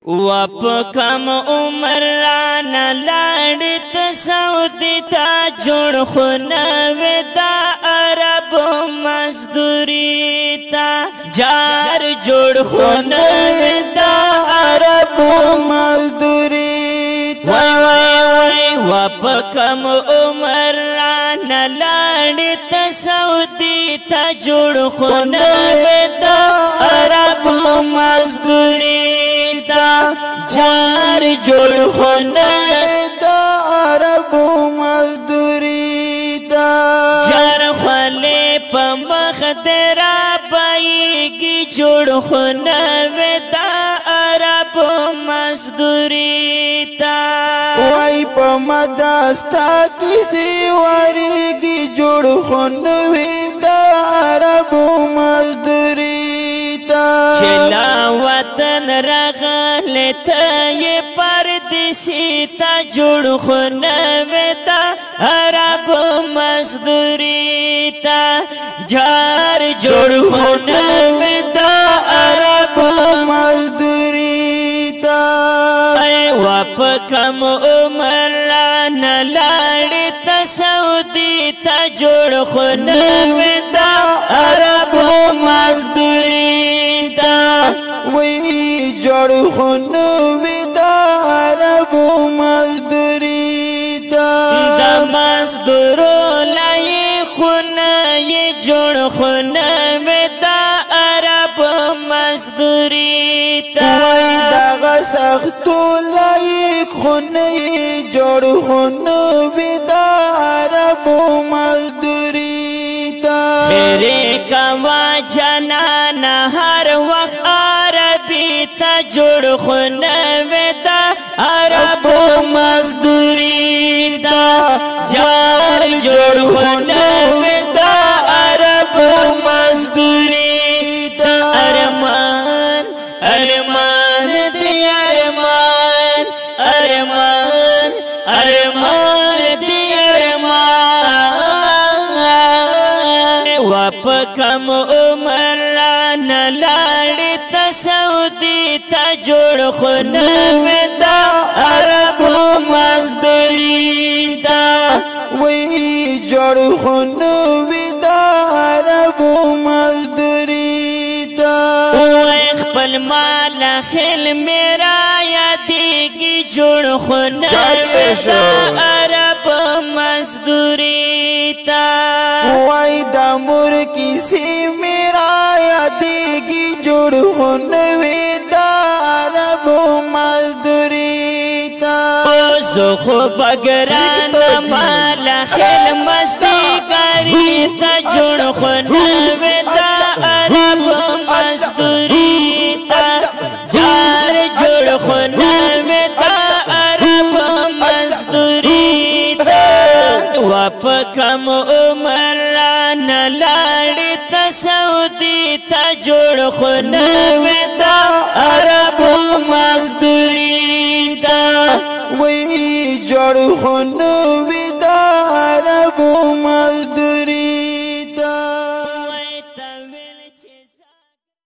وپکم عمر رانا لاړت سعودی تا جوړ خونه دا عرب مزدوری تا جار جوړ خونه دا عرب مزدوری تا وای وپکم عمر رانا لاړت سعودی تا جوړ خونه دا عرب مزدوری جار جوړ خونه دا عرب مزدوری دا جار خله په مخ درا پایږي جوړ خونه دا عرب مزدوری دا وای په مداستا کسی ورګي جوړ خونه دا عرب مزدوری دا چلا وطن رغلتا یہ پردیسی تا جوړ خونه دا عرب مزدوری تا جار جوړ خونه دا عرب مزدوری تا وپکم عمر رانا لاړت سعودی تا جوړ خونه دا عرب مزدوری تا وی جوړ خونه دا عرب مزدوری تا د مزدورو لای خونه یې جوړ خونه دا عرب مزدوری تا وای دغه سختو لای خونه یې جوړ خونه دا عرب مزدوری تا میرے کوا جنانا هر وخت عربی تا جوړ خونه دا عرب مزدوری دا جار جوړ خونه دا عرب مزدوری دا ارمان ارمان دی ارمان ارمان ارمان دی ارمان وپکم عمر رانا لاړت سعودی تا جوړ خونه دا عرب مزدوری دا وی جوړ خونه دا عرب مزدوری دا وی خپل مال خل میرا یادېږي جوړ خونه دا عرب مزدوری تا وی د مور کیسې میرا یادېږي جوړ خونه دا عرب مزدوری تا زه خو بګران مال خل مستی کاری تا جوړ خونه دا عرب مزدوری تا جار جوړ خونه دا عرب مزدوری تا وپکم عمر رانا لاړت سعودی تا جوړ خونه دا عرب مزدوری دا وی جوړ خونه دا عرب مزدوری